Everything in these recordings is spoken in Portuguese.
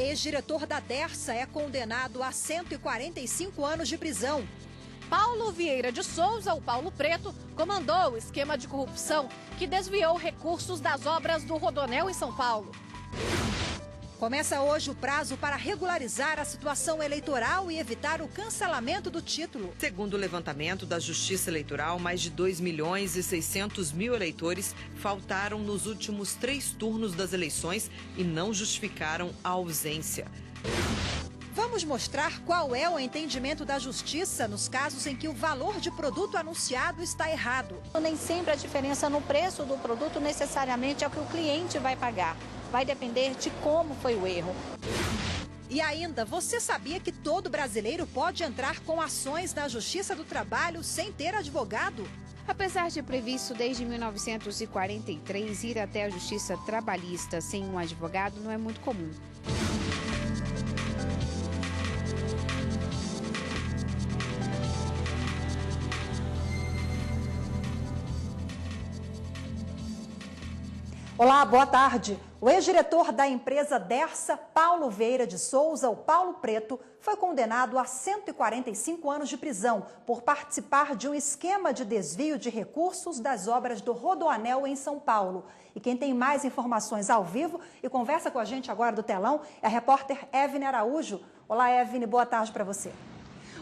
Ex-diretor da Dersa é condenado a 145 anos de prisão. Paulo Vieira de Souza, o Paulo Preto, comandou o esquema de corrupção que desviou recursos das obras do Rodoanel em São Paulo. Começa hoje o prazo para regularizar a situação eleitoral e evitar o cancelamento do título. Segundo o levantamento da Justiça Eleitoral, mais de 2.600.000 eleitores faltaram nos últimos 3 turnos das eleições e não justificaram a ausência. Vamos mostrar qual é o entendimento da Justiça nos casos em que o valor de produto anunciado está errado. Nem sempre a diferença no preço do produto necessariamente é o que o cliente vai pagar. Vai depender de como foi o erro. E ainda, você sabia que todo brasileiro pode entrar com ações na Justiça do Trabalho sem ter advogado? Apesar de previsto desde 1943 ir até a Justiça Trabalhista sem um advogado, não é muito comum. Olá, boa tarde. O ex-diretor da empresa Dersa, Paulo Vieira de Souza, o Paulo Preto, foi condenado a 145 anos de prisão por participar de um esquema de desvio de recursos das obras do Rodoanel em São Paulo. E quem tem mais informações ao vivo e conversa com a gente agora do telão é a repórter Evne Araújo. Olá, Evne, boa tarde para você.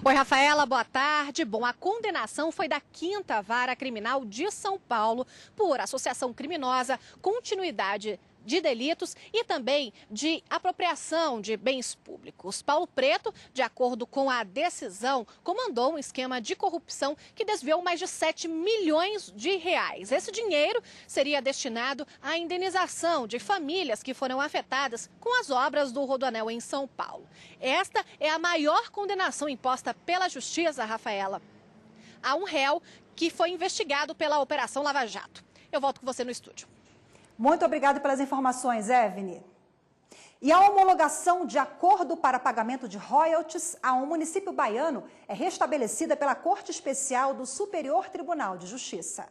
Oi, Rafaela, boa tarde. Bom, a condenação foi da 5ª Vara Criminal de São Paulo por associação criminosa, continuidade de delitos e também de apropriação de bens públicos. Paulo Preto, de acordo com a decisão, comandou um esquema de corrupção que desviou mais de 7 milhões de reais. Esse dinheiro seria destinado à indenização de famílias que foram afetadas com as obras do Rodoanel em São Paulo. Esta é a maior condenação imposta pela Justiça, Rafaela, a um réu que foi investigado pela Operação Lava Jato. Eu volto com você no estúdio. Muito obrigada pelas informações, Evne. E a homologação de acordo para pagamento de royalties a um município baiano é restabelecida pela Corte Especial do Superior Tribunal de Justiça.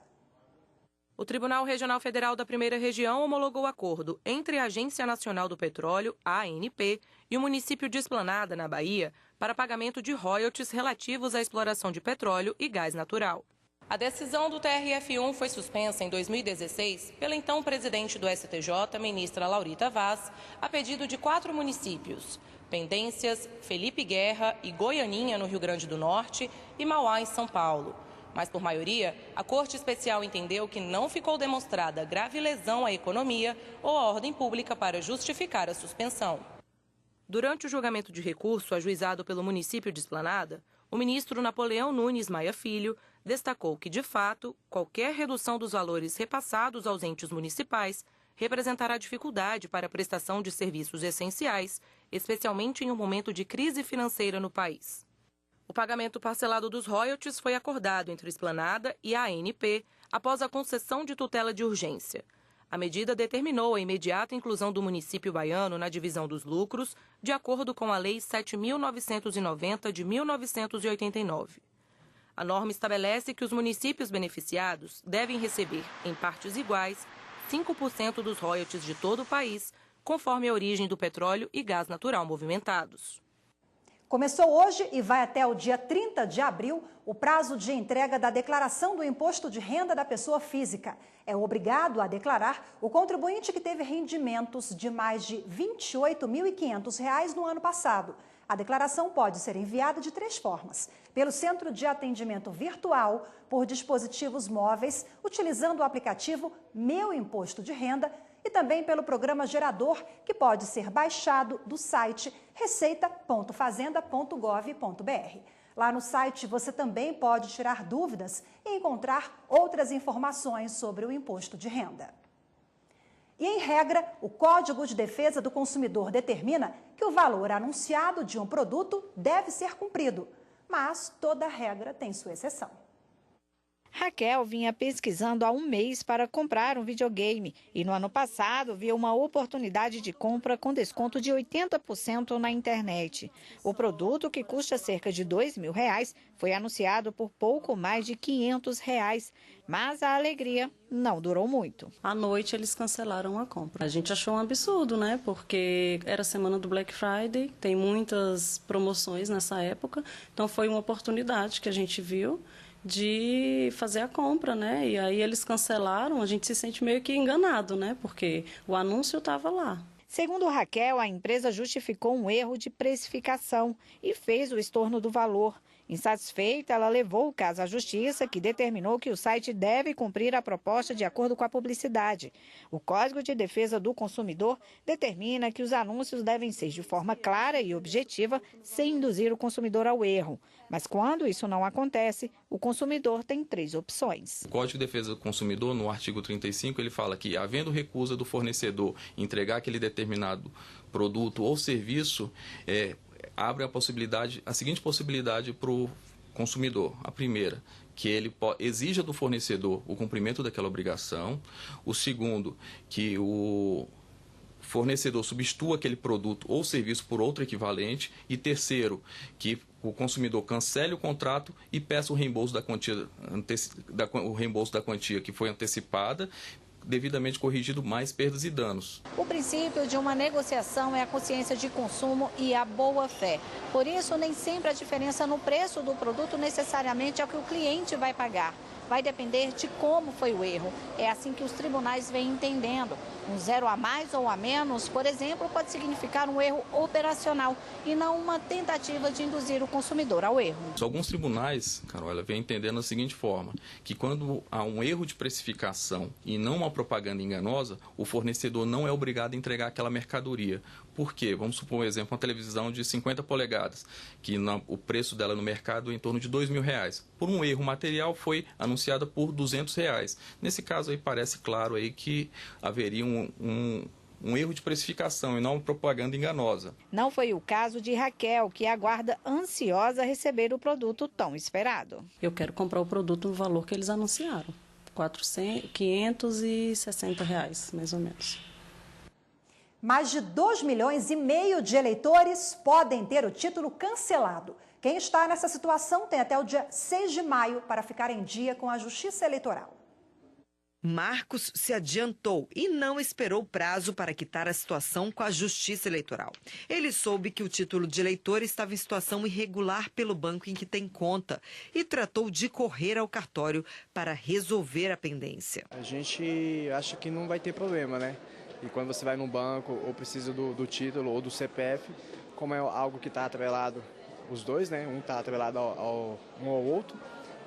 O Tribunal Regional Federal da Primeira Região homologou o acordo entre a Agência Nacional do Petróleo, a ANP, e o município de Esplanada, na Bahia, para pagamento de royalties relativos à exploração de petróleo e gás natural. A decisão do TRF1 foi suspensa em 2016 pela então presidente do STJ, ministra Laurita Vaz, a pedido de 4 municípios: Pendências, Felipe Guerra e Goianinha, no Rio Grande do Norte, e Mauá, em São Paulo. Mas, por maioria, a Corte Especial entendeu que não ficou demonstrada grave lesão à economia ou à ordem pública para justificar a suspensão. Durante o julgamento de recurso ajuizado pelo município de Esplanada, o ministro Napoleão Nunes Maia Filho destacou que, de fato, qualquer redução dos valores repassados aos entes municipais representará dificuldade para a prestação de serviços essenciais, especialmente em um momento de crise financeira no país. O pagamento parcelado dos royalties foi acordado entre a Esplanada e a ANP após a concessão de tutela de urgência. A medida determinou a imediata inclusão do município baiano na divisão dos lucros, de acordo com a Lei 7.990 de 1989. A norma estabelece que os municípios beneficiados devem receber, em partes iguais, 5% dos royalties de todo o país, conforme a origem do petróleo e gás natural movimentados. Começou hoje e vai até o dia 30 de abril o prazo de entrega da declaração do imposto de renda da pessoa física. É obrigado a declarar o contribuinte que teve rendimentos de mais de R$ 28.500 no ano passado. A declaração pode ser enviada de 3 formas: pelo Centro de Atendimento Virtual, por dispositivos móveis, utilizando o aplicativo Meu Imposto de Renda, e também pelo programa gerador, que pode ser baixado do site receita.fazenda.gov.br. Lá no site você também pode tirar dúvidas e encontrar outras informações sobre o imposto de renda. E, em regra, o Código de Defesa do Consumidor determina que o valor anunciado de um produto deve ser cumprido, mas toda regra tem sua exceção. Raquel vinha pesquisando há um mês para comprar um videogame e no ano passado viu uma oportunidade de compra com desconto de 80% na internet. O produto, que custa cerca de R$2.000, foi anunciado por pouco mais de R$500, mas a alegria não durou muito. À noite eles cancelaram a compra. A gente achou um absurdo, né? Porque era semana do Black Friday, tem muitas promoções nessa época, então foi uma oportunidade que a gente viu de fazer a compra, né? E aí eles cancelaram, a gente se sente meio que enganado, né? Porque o anúncio estava lá. Segundo Raquel, a empresa justificou um erro de precificação e fez o estorno do valor. Insatisfeita, ela levou o caso à justiça, que determinou que o site deve cumprir a proposta de acordo com a publicidade. O Código de Defesa do Consumidor determina que os anúncios devem ser de forma clara e objetiva, sem induzir o consumidor ao erro. Mas quando isso não acontece, o consumidor tem 3 opções. O Código de Defesa do Consumidor, no artigo 35, ele fala que, havendo recusa do fornecedor entregar aquele determinado produto ou serviço, abre a seguinte possibilidade para o consumidor. A primeira, que ele exija do fornecedor o cumprimento daquela obrigação. O segundo, que o fornecedor substitua aquele produto ou serviço por outro equivalente. E terceiro, que o consumidor cancele o contrato e peça o reembolso da quantia que foi antecipada, devidamente corrigido, mais perdas e danos. O princípio de uma negociação é a consciência de consumo e a boa-fé. Por isso, nem sempre a diferença no preço do produto necessariamente é o que o cliente vai pagar. Vai depender de como foi o erro. É assim que os tribunais vêm entendendo. Um 0 a mais ou a menos, por exemplo, pode significar um erro operacional e não uma tentativa de induzir o consumidor ao erro. Alguns tribunais, Carol, vêm entendendo da seguinte forma, que quando há um erro de precificação e não uma propaganda enganosa, o fornecedor não é obrigado a entregar aquela mercadoria. Por quê? Vamos supor um exemplo, uma televisão de 50 polegadas, que o preço dela no mercado é em torno de R$2.000. Por um erro material foi anunciada por R$200. Nesse caso aí parece claro aí que haveria um erro de precificação e não uma propaganda enganosa. Não foi o caso de Raquel, que aguarda ansiosa receber o produto tão esperado. Eu quero comprar o produto no valor que eles anunciaram, R$560, mais ou menos. Mais de 2,5 milhões de eleitores podem ter o título cancelado. Quem está nessa situação tem até o dia 6 de maio para ficar em dia com a Justiça Eleitoral. Marcos se adiantou e não esperou o prazo para quitar a situação com a Justiça Eleitoral. Ele soube que o título de eleitor estava em situação irregular pelo banco em que tem conta e tratou de correr ao cartório para resolver a pendência. A gente acha que não vai ter problema, né? E quando você vai no banco ou precisa do título ou do CPF, como é algo que está atrelado, os dois, né? Um está atrelado um ao outro,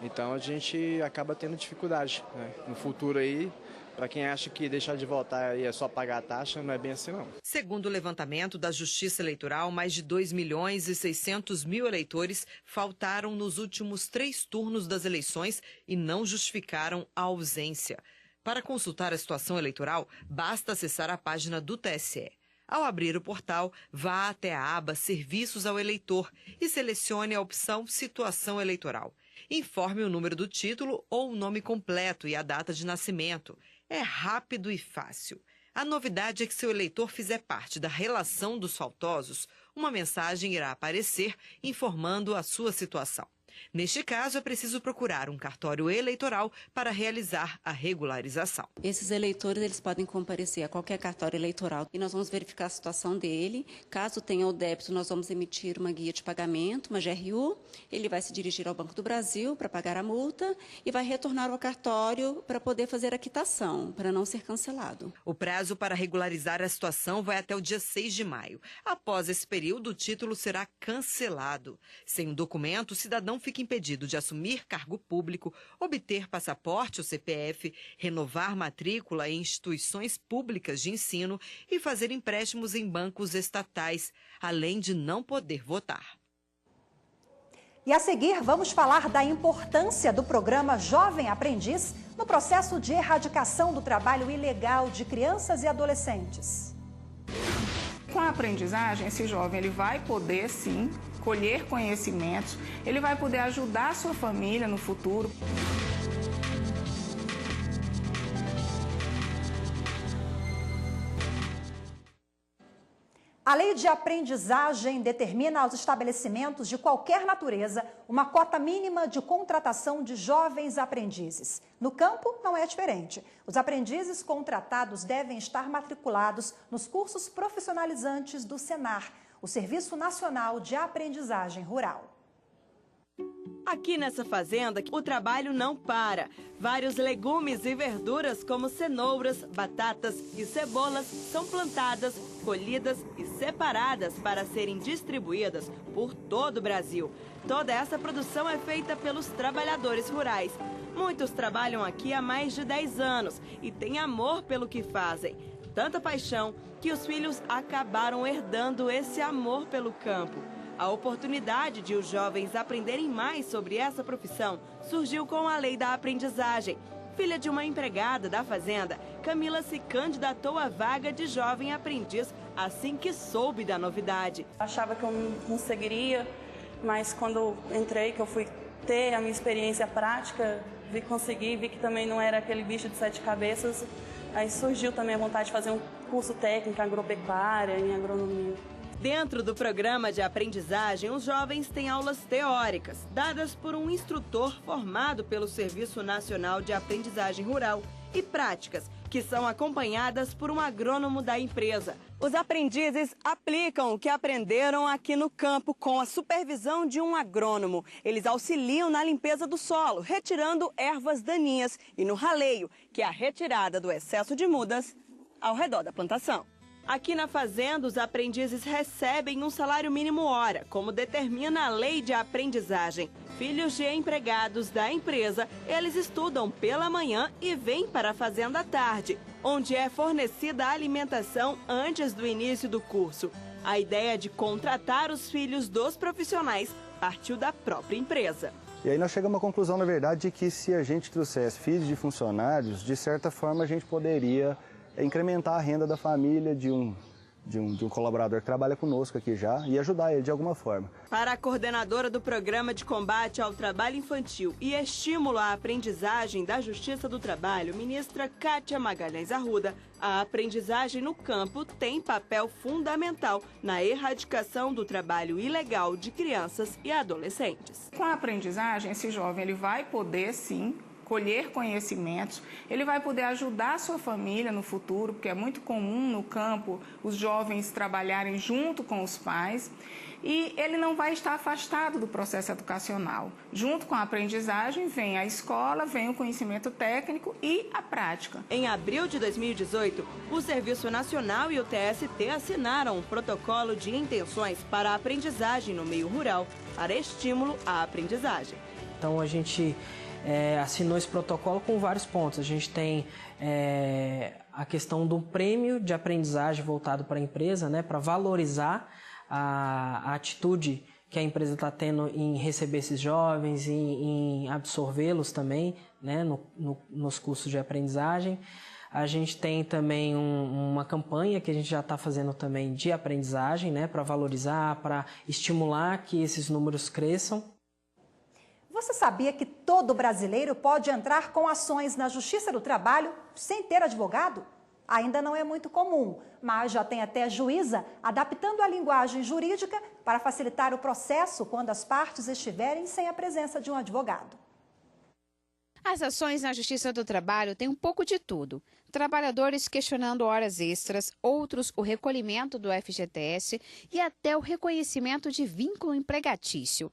então a gente acaba tendo dificuldade, né? No futuro aí, para quem acha que deixar de votar e é só pagar a taxa, não é bem assim não. Segundo o levantamento da Justiça Eleitoral, mais de 2.600.000 eleitores faltaram nos últimos 3 turnos das eleições e não justificaram a ausência. Para consultar a situação eleitoral, basta acessar a página do TSE. Ao abrir o portal, vá até a aba Serviços ao Eleitor e selecione a opção Situação Eleitoral. Informe o número do título ou o nome completo e a data de nascimento. É rápido e fácil. A novidade é que se o eleitor fizer parte da relação dos faltosos, uma mensagem irá aparecer informando a sua situação. Neste caso, é preciso procurar um cartório eleitoral para realizar a regularização. Esses eleitores eles podem comparecer a qualquer cartório eleitoral e nós vamos verificar a situação dele. Caso tenha o débito, nós vamos emitir uma guia de pagamento, uma GRU. Ele vai se dirigir ao Banco do Brasil para pagar a multa e vai retornar ao cartório para poder fazer a quitação, para não ser cancelado. O prazo para regularizar a situação vai até o dia 6 de maio. Após esse período, o título será cancelado. Sem um documento, o cidadão fica impedido de assumir cargo público, obter passaporte ou CPF, renovar matrícula em instituições públicas de ensino e fazer empréstimos em bancos estatais, além de não poder votar. E a seguir, vamos falar da importância do programa Jovem Aprendiz no processo de erradicação do trabalho ilegal de crianças e adolescentes. Com a aprendizagem, esse jovem ele vai poder, sim, colher conhecimentos, ele vai poder ajudar a sua família no futuro. A lei de aprendizagem determina aos estabelecimentos de qualquer natureza uma cota mínima de contratação de jovens aprendizes. No campo, não é diferente. Os aprendizes contratados devem estar matriculados nos cursos profissionalizantes do Senar, o Serviço Nacional de Aprendizagem Rural. Aqui nessa fazenda, o trabalho não para. Vários legumes e verduras como cenouras, batatas e cebolas são plantadas, colhidas e separadas para serem distribuídas por todo o Brasil. Toda essa produção é feita pelos trabalhadores rurais. Muitos trabalham aqui há mais de 10 anos e têm amor pelo que fazem. Tanta paixão que os filhos acabaram herdando esse amor pelo campo. A oportunidade de os jovens aprenderem mais sobre essa profissão surgiu com a lei da aprendizagem. Filha de uma empregada da fazenda, Camila se candidatou à vaga de jovem aprendiz assim que soube da novidade. Achava que eu não conseguiria, mas quando entrei, que eu fui ter a minha experiência prática, vi que também não era aquele bicho de 7 cabeças. Aí surgiu também a vontade de fazer um curso técnico em agropecuária, em agronomia. Dentro do programa de aprendizagem, os jovens têm aulas teóricas, dadas por um instrutor formado pelo Serviço Nacional de Aprendizagem Rural, e práticas, que são acompanhadas por um agrônomo da empresa. Os aprendizes aplicam o que aprenderam aqui no campo com a supervisão de um agrônomo. Eles auxiliam na limpeza do solo, retirando ervas daninhas, e no raleio, que é a retirada do excesso de mudas ao redor da plantação. Aqui na fazenda, os aprendizes recebem um salário mínimo hora, como determina a lei de aprendizagem. Filhos de empregados da empresa, eles estudam pela manhã e vêm para a fazenda à tarde, onde é fornecida a alimentação antes do início do curso. A ideia de contratar os filhos dos profissionais partiu da própria empresa. E aí nós chegamos à conclusão, na verdade, de que se a gente trouxesse filhos de funcionários, de certa forma a gente poderia incrementar a renda da família de um colaborador que trabalha conosco aqui já e ajudar ele de alguma forma. Para a coordenadora do Programa de Combate ao Trabalho Infantil e Estímulo à Aprendizagem da Justiça do Trabalho, ministra Kátia Magalhães Arruda, a aprendizagem no campo tem papel fundamental na erradicação do trabalho ilegal de crianças e adolescentes. Com a aprendizagem, esse jovem ele vai poder, sim, colher conhecimentos, ele vai poder ajudar a sua família no futuro, porque é muito comum no campo os jovens trabalharem junto com os pais, e ele não vai estar afastado do processo educacional. Junto com a aprendizagem vem a escola, vem o conhecimento técnico e a prática. Em abril de 2018, o Serviço Nacional e o TST assinaram um protocolo de intenções para a aprendizagem no meio rural, para estímulo à aprendizagem. Então a gente assinou esse protocolo com vários pontos. A gente tem a questão do prêmio de aprendizagem voltado para a empresa, né, para valorizar a atitude que a empresa está tendo em receber esses jovens, em absorvê-los também, né, nos cursos de aprendizagem. A gente tem também uma campanha que a gente já está fazendo também de aprendizagem, né, para valorizar, para estimular que esses números cresçam. Você sabia que todo brasileiro pode entrar com ações na Justiça do Trabalho sem ter advogado? Ainda não é muito comum, mas já tem até juíza adaptando a linguagem jurídica para facilitar o processo quando as partes estiverem sem a presença de um advogado. As ações na Justiça do Trabalho têm um pouco de tudo. Trabalhadores questionando horas extras, outros o recolhimento do FGTS e até o reconhecimento de vínculo empregatício.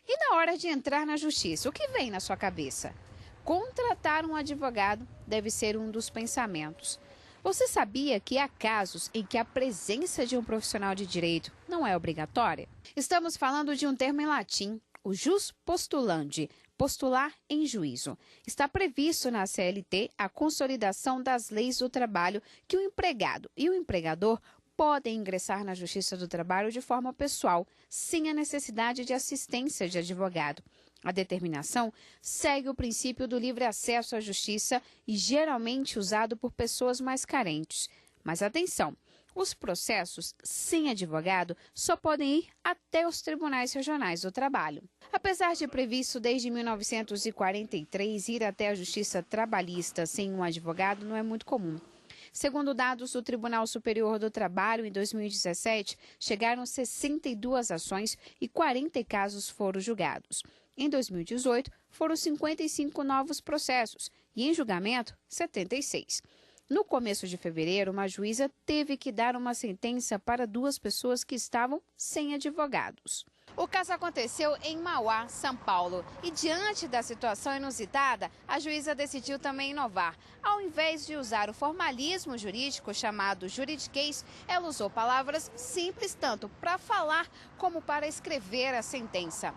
E na hora de entrar na justiça, o que vem na sua cabeça? Contratar um advogado deve ser um dos pensamentos. Você sabia que há casos em que a presença de um profissional de direito não é obrigatória? Estamos falando de um termo em latim, o jus postulandi, postular em juízo. Está previsto na CLT a consolidação das leis do trabalho que o empregado e o empregador podem ingressar na Justiça do Trabalho de forma pessoal, sem a necessidade de assistência de advogado. A determinação segue o princípio do livre acesso à justiça e geralmente usado por pessoas mais carentes. Mas atenção, os processos sem advogado só podem ir até os tribunais regionais do trabalho. Apesar de previsto desde 1943 ir até a Justiça Trabalhista sem um advogado, não é muito comum. Segundo dados do Tribunal Superior do Trabalho, em 2017, chegaram 62 ações e 40 casos foram julgados. Em 2018, foram 55 novos processos e, em julgamento, 76. No começo de fevereiro, uma juíza teve que dar uma sentença para 2 pessoas que estavam sem advogados. O caso aconteceu em Mauá, São Paulo. E diante da situação inusitada, a juíza decidiu também inovar. Ao invés de usar o formalismo jurídico chamado juridiquês, ela usou palavras simples tanto para falar como para escrever a sentença.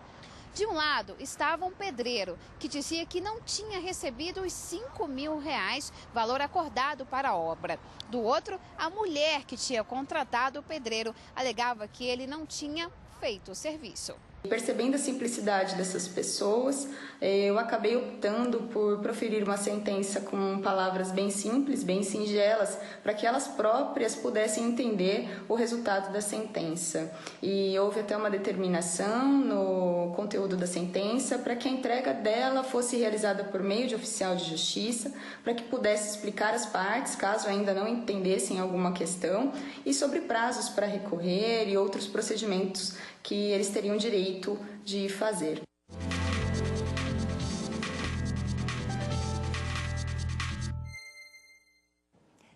De um lado estava um pedreiro que dizia que não tinha recebido os R$5.000, valor acordado para a obra. Do outro, a mulher que tinha contratado o pedreiro alegava que ele não tinha feito o serviço. Percebendo a simplicidade dessas pessoas, eu acabei optando por proferir uma sentença com palavras bem simples, bem singelas, para que elas próprias pudessem entender o resultado da sentença. E houve até uma determinação no conteúdo da sentença para que a entrega dela fosse realizada por meio de oficial de justiça, para que pudesse explicar às partes, caso ainda não entendessem alguma questão, e sobre prazos para recorrer e outros procedimentos que eles teriam direito de fazer.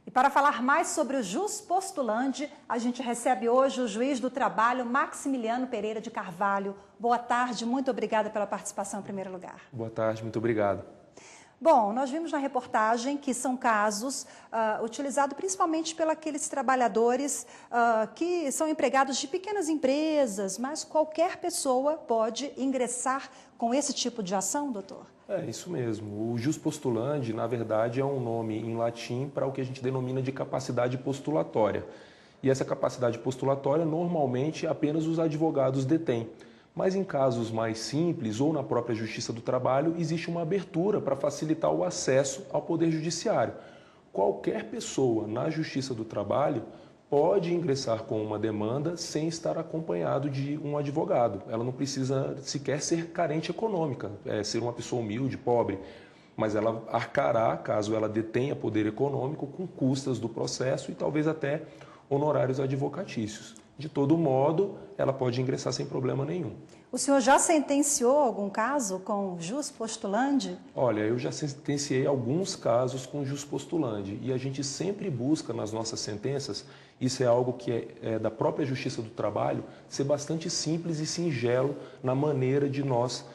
E para falar mais sobre o Jus Postulandi, a gente recebe hoje o juiz do trabalho, Maximiliano Pereira de Carvalho. Boa tarde, muito obrigada pela participação em primeiro lugar. Boa tarde, muito obrigado. Bom, nós vimos na reportagem que são casos utilizados principalmente pelos aqueles trabalhadores que são empregados de pequenas empresas, mas qualquer pessoa pode ingressar com esse tipo de ação, doutor? É isso mesmo. O Jus Postulandi, na verdade, é um nome em latim para o que a gente denomina de capacidade postulatória. E essa capacidade postulatória, normalmente, apenas os advogados detêm. Mas em casos mais simples ou na própria Justiça do Trabalho, existe uma abertura para facilitar o acesso ao Poder Judiciário. Qualquer pessoa na Justiça do Trabalho pode ingressar com uma demanda sem estar acompanhado de um advogado. Ela não precisa sequer ser carente econômica, ser uma pessoa humilde, pobre, mas ela arcará, caso ela detenha poder econômico, com custas do processo e talvez até honorários advocatícios. De todo modo, ela pode ingressar sem problema nenhum. O senhor já sentenciou algum caso com Jus Postulandi? Olha, eu já sentenciei alguns casos com Jus Postulandi e a gente sempre busca nas nossas sentenças, isso é algo que é da própria Justiça do Trabalho, ser bastante simples e singelo na maneira de nós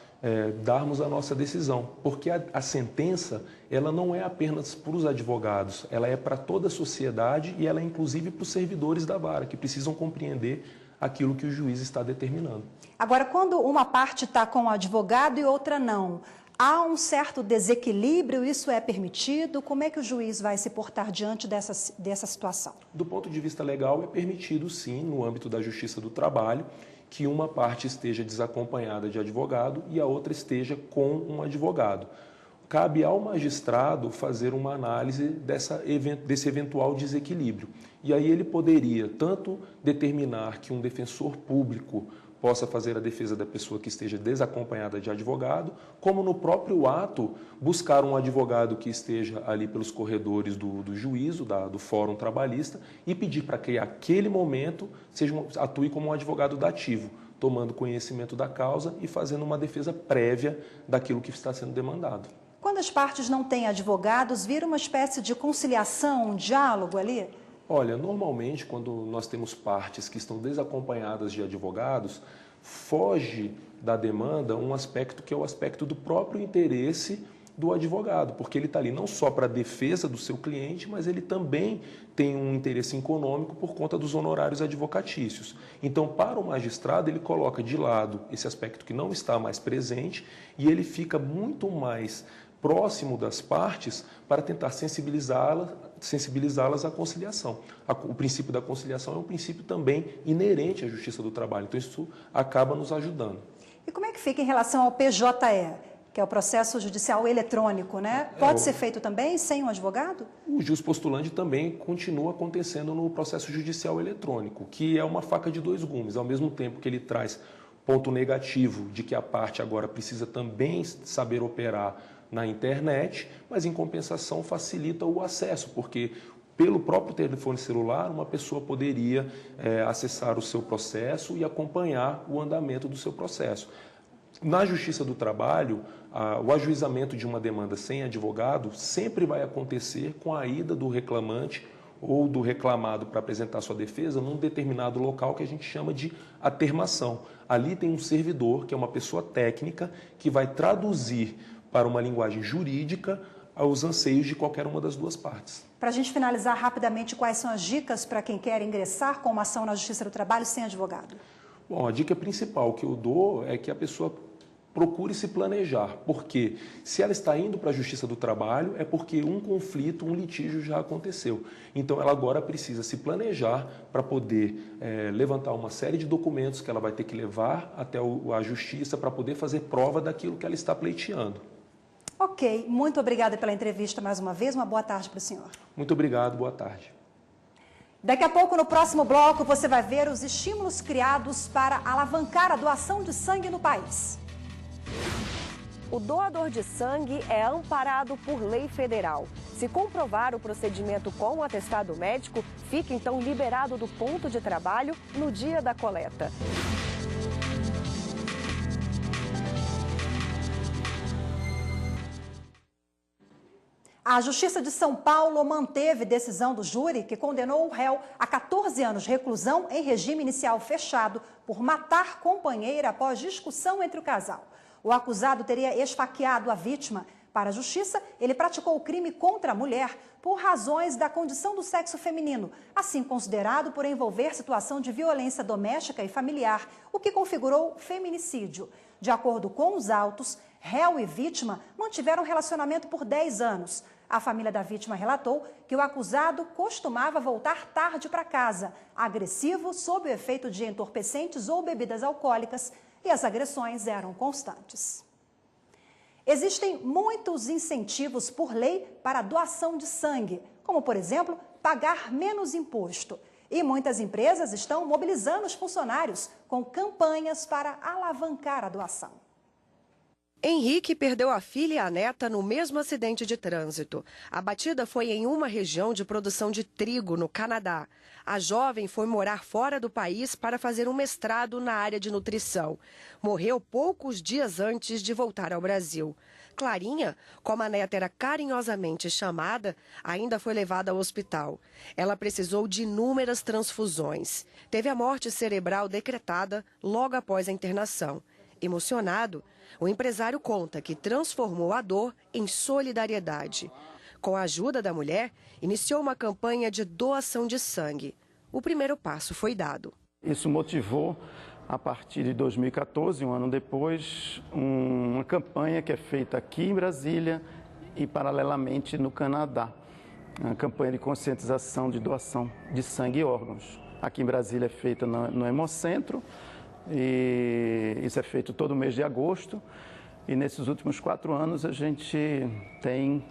darmos a nossa decisão, porque a sentença ela não é apenas para os advogados, ela é para toda a sociedade e ela é inclusive para os servidores da vara, que precisam compreender aquilo que o juiz está determinando. Agora, quando uma parte está com o advogado e outra não, há um certo desequilíbrio, isso é permitido? Como é que o juiz vai se portar diante dessa situação? Do ponto de vista legal, é permitido sim, no âmbito da Justiça do Trabalho, que uma parte esteja desacompanhada de advogado e a outra esteja com um advogado. Cabe ao magistrado fazer uma análise desse eventual desequilíbrio. E aí ele poderia tanto determinar que um defensor público possa fazer a defesa da pessoa que esteja desacompanhada de advogado, como no próprio ato buscar um advogado que esteja ali pelos corredores do juízo, do fórum trabalhista, e pedir para que aquele momento atue como um advogado dativo, tomando conhecimento da causa e fazendo uma defesa prévia daquilo que está sendo demandado. Quando as partes não têm advogados, vira uma espécie de conciliação, um diálogo ali? Olha, normalmente, quando nós temos partes que estão desacompanhadas de advogados, foge da demanda um aspecto que é o aspecto do próprio interesse do advogado, porque ele está ali não só para a defesa do seu cliente, mas ele também tem um interesse econômico por conta dos honorários advocatícios. Então, para o magistrado, ele coloca de lado esse aspecto que não está mais presente e ele fica muito mais próximo das partes para tentar sensibilizá-las à conciliação. O princípio da conciliação é um princípio também inerente à Justiça do Trabalho, então isso acaba nos ajudando. E como é que fica em relação ao PJE, que é o processo judicial eletrônico, né? Pode ser feito também sem um advogado? O Jus Postulandi também continua acontecendo no processo judicial eletrônico, que é uma faca de dois gumes, ao mesmo tempo que ele traz ponto negativo de que a parte agora precisa também saber operar na internet, mas em compensação facilita o acesso, porque Pelo próprio telefone celular, uma pessoa poderia acessar o seu processo e acompanhar o andamento do seu processo. Na Justiça do Trabalho, o ajuizamento de uma demanda sem advogado sempre vai acontecer com a ida do reclamante ou do reclamado para apresentar sua defesa num determinado local que a gente chama de atermação. Ali tem um servidor, que é uma pessoa técnica, que vai traduzir para uma linguagem jurídica os anseios de qualquer uma das duas partes. Para a gente finalizar rapidamente, quais são as dicas para quem quer ingressar com uma ação na Justiça do Trabalho sem advogado? Bom, a dica principal que eu dou é que a pessoa procure se planejar, porque se ela está indo para a Justiça do Trabalho é porque um conflito, um litígio já aconteceu. Então ela agora precisa se planejar para poder levantar uma série de documentos que ela vai ter que levar até a Justiça para poder fazer prova daquilo que ela está pleiteando. Ok, muito obrigada pela entrevista mais uma vez, uma boa tarde para o senhor. Muito obrigado, boa tarde. Daqui a pouco, no próximo bloco, você vai ver os estímulos criados para alavancar a doação de sangue no país. O doador de sangue é amparado por lei federal. Se comprovar o procedimento com o atestado médico, fica então liberado do ponto de trabalho no dia da coleta. A Justiça de São Paulo manteve decisão do júri que condenou o réu a 14 anos de reclusão em regime inicial fechado por matar companheira após discussão entre o casal. O acusado teria esfaqueado a vítima. Para a Justiça, ele praticou o crime contra a mulher por razões da condição do sexo feminino, assim considerado por envolver situação de violência doméstica e familiar, o que configurou feminicídio. De acordo com os autos, réu e vítima mantiveram relacionamento por 10 anos. A família da vítima relatou que o acusado costumava voltar tarde para casa, agressivo, sob o efeito de entorpecentes ou bebidas alcoólicas, e as agressões eram constantes. Existem muitos incentivos por lei para a doação de sangue, como, por exemplo, pagar menos imposto. E muitas empresas estão mobilizando os funcionários com campanhas para alavancar a doação. Henrique perdeu a filha e a neta no mesmo acidente de trânsito. A batida foi em uma região de produção de trigo, no Canadá. A jovem foi morar fora do país para fazer um mestrado na área de nutrição. Morreu poucos dias antes de voltar ao Brasil. Clarinha, como a neta era carinhosamente chamada, ainda foi levada ao hospital. Ela precisou de inúmeras transfusões. Teve a morte cerebral decretada logo após a internação. Emocionado, o empresário conta que transformou a dor em solidariedade. Com a ajuda da mulher, iniciou uma campanha de doação de sangue. O primeiro passo foi dado. Isso motivou, a partir de 2014, um ano depois, uma campanha que é feita aqui em Brasília e, paralelamente, no Canadá. Uma campanha de conscientização de doação de sangue e órgãos. Aqui em Brasília é feita no Hemocentro. E isso é feito todo mês de agosto, e nesses últimos 4 anos a gente tem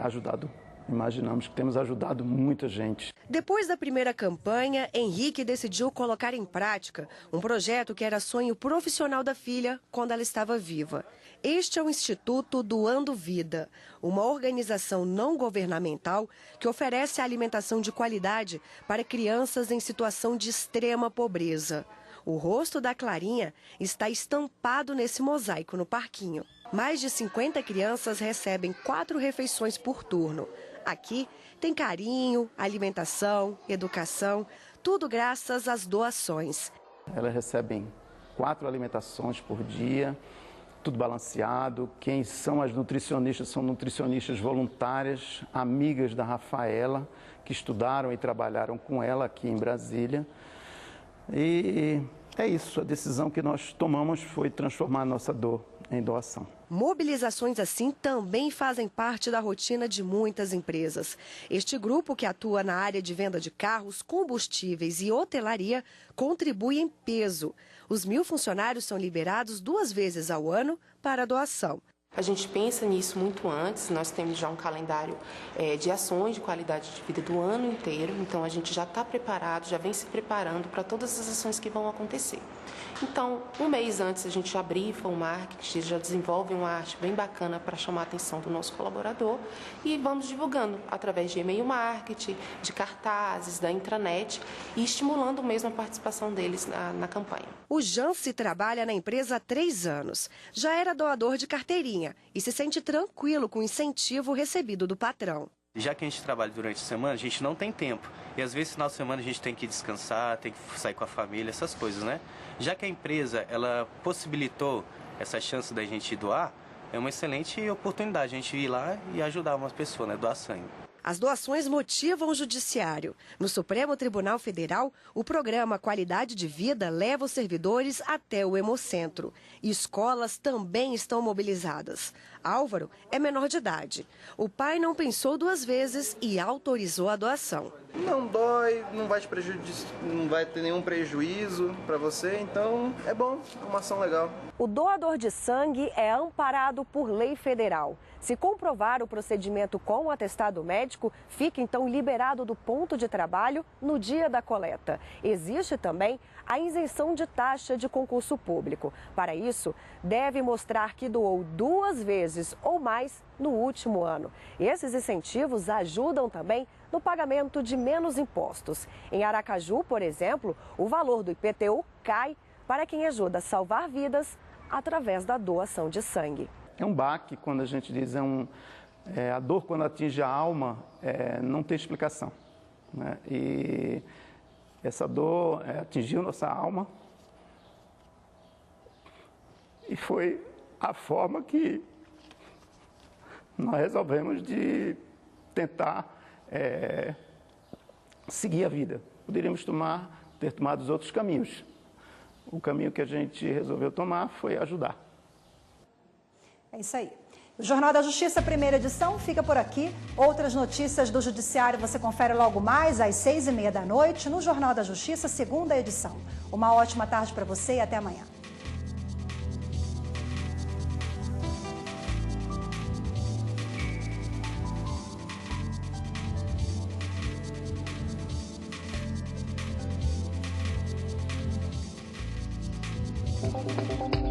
ajudado, imaginamos que temos ajudado muita gente. Depois da primeira campanha, Henrique decidiu colocar em prática um projeto que era sonho profissional da filha quando ela estava viva. Este é o Instituto Doando Vida, uma organização não governamental que oferece alimentação de qualidade para crianças em situação de extrema pobreza. O rosto da Clarinha está estampado nesse mosaico no parquinho. Mais de 50 crianças recebem 4 refeições por turno. Aqui tem carinho, alimentação, educação, tudo graças às doações. Elas recebem 4 alimentações por dia, tudo balanceado. Quem são as nutricionistas? São nutricionistas voluntárias, amigas da Rafaela, que estudaram e trabalharam com ela aqui em Brasília. E é isso, a decisão que nós tomamos foi transformar a nossa dor em doação. Mobilizações assim também fazem parte da rotina de muitas empresas. Este grupo, que atua na área de venda de carros, combustíveis e hotelaria, contribui em peso. Os 1.000 funcionários são liberados 2 vezes ao ano para a doação. A gente pensa nisso muito antes, nós temos já um calendário de ações de qualidade de vida do ano inteiro, então a gente já está preparado, já vem se preparando para todas as ações que vão acontecer. Então, um mês antes a gente já brifa o marketing, já desenvolve uma arte bem bacana para chamar a atenção do nosso colaborador e vamos divulgando através de e-mail marketing, de cartazes, da intranet e estimulando mesmo a participação deles na campanha. O Jansi trabalha na empresa há 3 anos. Já era doador de carteirinha e se sente tranquilo com o incentivo recebido do patrão. Já que a gente trabalha durante a semana, a gente não tem tempo. E às vezes, no final de semana, a gente tem que descansar, tem que sair com a família, essas coisas, né? Já que a empresa, ela possibilitou essa chance da gente doar, é uma excelente oportunidade a gente ir lá e ajudar uma pessoa, né? Doar sangue. As doações motivam o judiciário. No Supremo Tribunal Federal, o programa Qualidade de Vida leva os servidores até o Hemocentro. E escolas também estão mobilizadas. Álvaro é menor de idade. O pai não pensou 2 vezes e autorizou a doação. Não dói, não vai ter nenhum prejuízo para você, então é bom, é uma ação legal. O doador de sangue é amparado por lei federal. Se comprovar o procedimento com o atestado médico, fica então liberado do ponto de trabalho no dia da coleta. Existe também a isenção de taxa de concurso público. Para isso, deve mostrar que doou 2 vezes ou mais no último ano. Esses incentivos ajudam também no pagamento de menos impostos. Em Aracaju, por exemplo, o valor do IPTU cai para quem ajuda a salvar vidas através da doação de sangue. É um baque quando a gente diz, a dor quando atinge a alma não tem explicação, né? E essa dor atingiu nossa alma e foi a forma que nós resolvemos de tentar seguir a vida. Poderíamos ter tomado os outros caminhos. O caminho que a gente resolveu tomar foi ajudar. É isso aí. O Jornal da Justiça, primeira edição, fica por aqui. Outras notícias do Judiciário você confere logo mais às 6h30 da noite no Jornal da Justiça, segunda edição. Uma ótima tarde para você e até amanhã. Thank you.